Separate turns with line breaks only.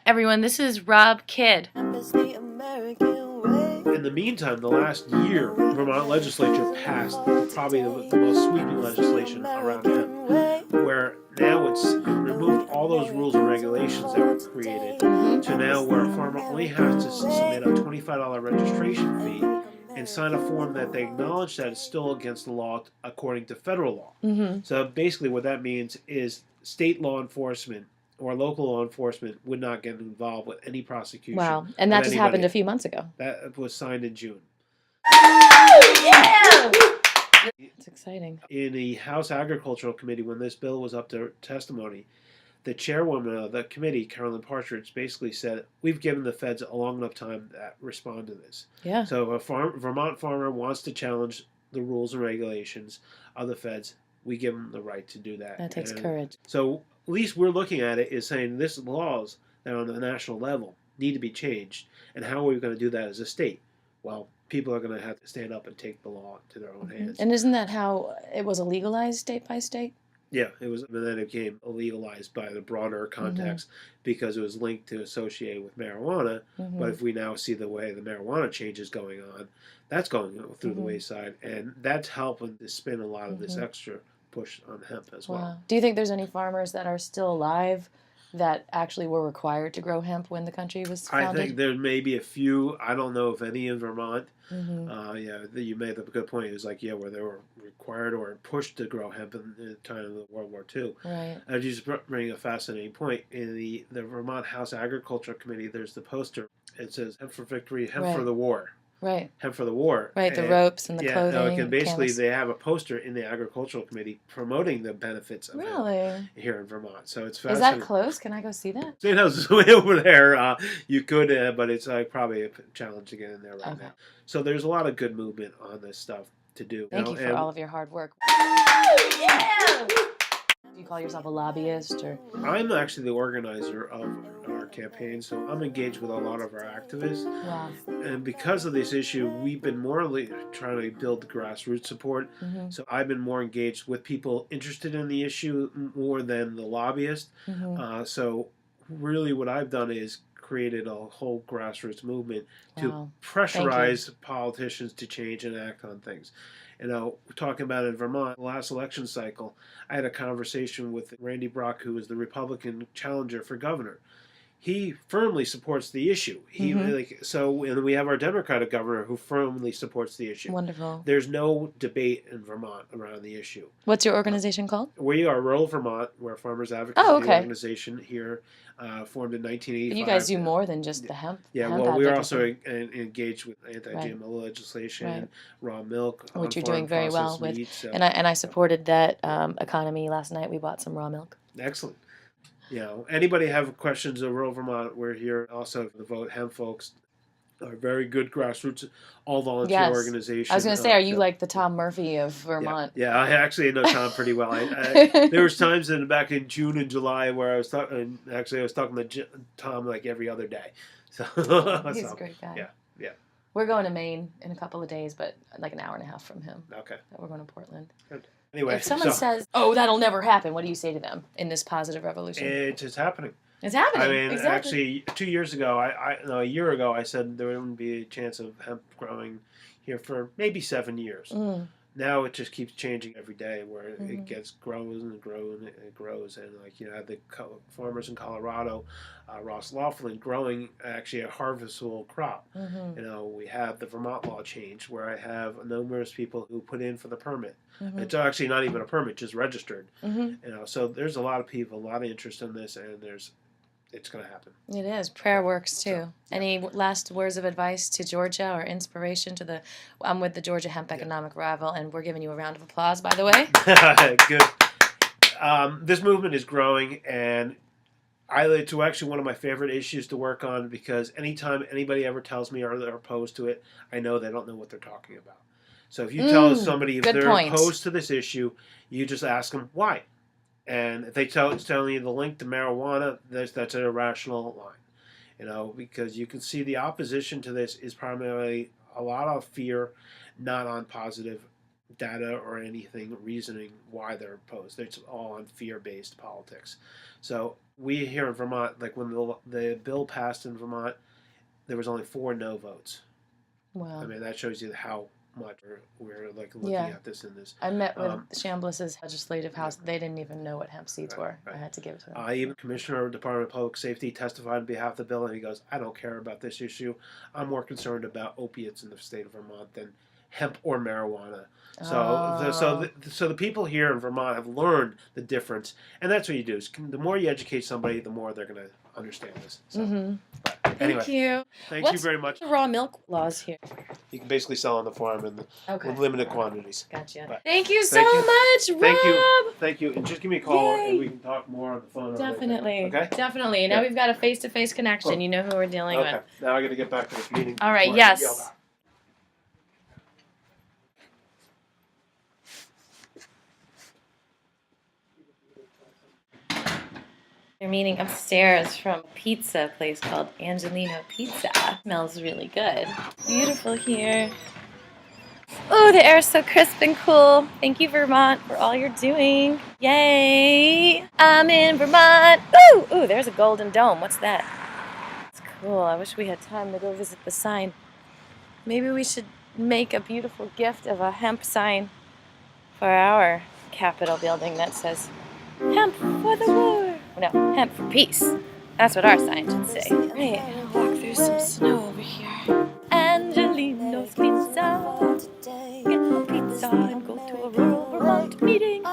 everyone, this is Rob Kidd.
In the meantime, the last year, Vermont legislature passed probably the most sweeping legislation around hemp, where now it's removed all those rules and regulations that were created to now where a farmer only has to submit a $25 registration fee and sign a form that they acknowledge that it's still against the law according to federal law. So basically what that means is state law enforcement or local law enforcement would not get involved with any prosecution.
Wow, and that just happened a few months ago.
That was signed in June.
Yeah! It's exciting.
In the House Agricultural Committee, when this bill was up to testimony, the chairwoman of the committee, Carolyn Partridge, basically said, we've given the feds a long enough time to respond to this.
Yeah.
So if a Vermont farmer wants to challenge the rules and regulations of the feds, we give them the right to do that.
That takes courage.
So at least we're looking at it as saying this laws that are on the national level need to be changed. And how are we going to do that as a state? Well, people are going to have to stand up and take the law into their own hands.
And isn't that how it was legalized state by state?
Yeah, it was, and then it became illegalized by the broader context because it was linked to associated with marijuana. But if we now see the way the marijuana change is going on, that's going through the wayside, and that's helping to spin a lot of this extra push on hemp as well.
Do you think there's any farmers that are still alive that actually were required to grow hemp when the country was founded?
I think there may be a few. I don't know if any in Vermont. Yeah, you made a good point. It was like, where they were required or pushed to grow hemp in the time of the World War II.
Right.
I just bring a fascinating point. In the Vermont House Agriculture Committee, there's the poster. It says, hemp for victory, hemp for the war.
Right.
Hemp for the war.
Right, the ropes and the clothing.
And basically they have a poster in the Agricultural Committee promoting the benefits of hemp here in Vermont. So it's fascinating.
Is that close? Can I go see that?
State House is way over there. You could, but it's probably a challenge to get in there right now. So there's a lot of good movement on this stuff to do.
Thank you for all of your hard work. Yeah! Do you call yourself a lobbyist? Or
I'm actually the organizer of our campaign, so I'm engaged with a lot of our activists.
Wow.
And because of this issue, we've been more trying to build grassroots support. So I've been more engaged with people interested in the issue more than the lobbyists. So really what I've done is created a whole grassroots movement to pressurize politicians to change and act on things. You know, we're talking about in Vermont, the last election cycle, I had a conversation with Randy Brock, who is the Republican challenger for governor. He firmly supports the issue. And we have our Democratic governor who firmly supports the issue.
Wonderful.
There's no debate in Vermont around the issue.
What's your organization called?
We are Rural Vermont. We're a farmers advocacy organization here, formed in 1985.
But you guys do more than just the hemp.
Yeah,
hemp
well, we're also engaged with anti-GMO legislation, raw milk,
which you're doing very well with.
Meat, so.
And I supported that economy last night. We bought some raw milk.
Excellent. You know, anybody have questions of Rural Vermont, we're here. Also, the Vote Hemp folks are very good grassroots, all volunteer organization.
I was going to say, are you like the Tom Murphy of Vermont?
Yeah, I actually know Tom pretty well. There was times back in June and July where I was talking. Actually, I was talking to Tom like every other day. So
he's a great guy.
Yeah.
We're going to Maine in a couple of days, but like an hour and a half from him.
Okay.
We're going to Portland.
Good. Anyway,
if someone says, "Oh, that'll never happen," what do you say to them in this positive revolution?
It's happening.
It's happening.
I mean, actually, 2 years ago, a year ago, I said there wouldn't be a chance of hemp growing here for maybe 7 years. Now it just keeps changing every day, where it grows and grows and it grows. And like the farmers in Colorado, Ross Laughlin, growing actually a harvestable crop. We have the Vermont law change, where I have numerous people who put in for the permit. It's actually not even a permit, just registered. So there's a lot of people, a lot of interest in this, and it's going to happen.
It is. Prayer works too. Any last words of advice to Georgia or inspiration to I'm with the Georgia Hemp Economic Revival, and we're giving you a round of applause, by the way.
Good. This movement is growing, and it's actually one of my favorite issues to work on, because anytime anybody ever tells me or they're opposed to it, I know they don't know what they're talking about. So if you tell somebody if they're opposed to this issue, you just ask them why. And if they tell you the link to marijuana, that's an irrational line, because you can see the opposition to this is primarily a lot of fear, not on positive data or anything reasoning why they're opposed. It's all on fear-based politics. So we here in Vermont, like when the bill passed in Vermont, there was only 4 no votes.
Wow.
I mean, that shows you how much we're like looking at this in this.
I met with Chambliss's legislative house. They didn't even know what hemp seeds were. I had to give it to them.
Even Commissioner of the Department of Public Safety testified on behalf of the bill, and he goes, I don't care about this issue. I'm more concerned about opiates in the state of Vermont than hemp or marijuana. So the people here in Vermont have learned the difference, and that's what you do. Is the more you educate somebody, the more they're going to understand this. So, anyway,
Thank you.
Thank you very much.
What's the raw milk laws here?
You can basically sell on the farm in limited quantities.
Gotcha.
But
thank you so much, Rob.
Thank you. And just give me a call, and we can talk more on the phone.
Definitely.
Okay?
Definitely. Now we've got a face-to-face connection.
Cool.
You know who we're dealing with.
Now I got to get back to this meeting.
All right. Yes. They're meeting upstairs from a pizza place called Angelino Pizza. Smells really good. Beautiful here. Oh, the air is so crisp and cool. Thank you, Vermont, for all you're doing. Yay! I'm in Vermont. Ooh, ooh, there's a golden dome. What's that? It's cool. I wish we had time to go visit the sign. Maybe we should make a beautiful gift of a hemp sign for our Capitol building that says, "Hemp for the war." No, hemp for peace. That's what our sign should say. Right, I'll walk through some snow over here. Angelino's Pizza. Get a pizza and go to a rural Vermont meeting.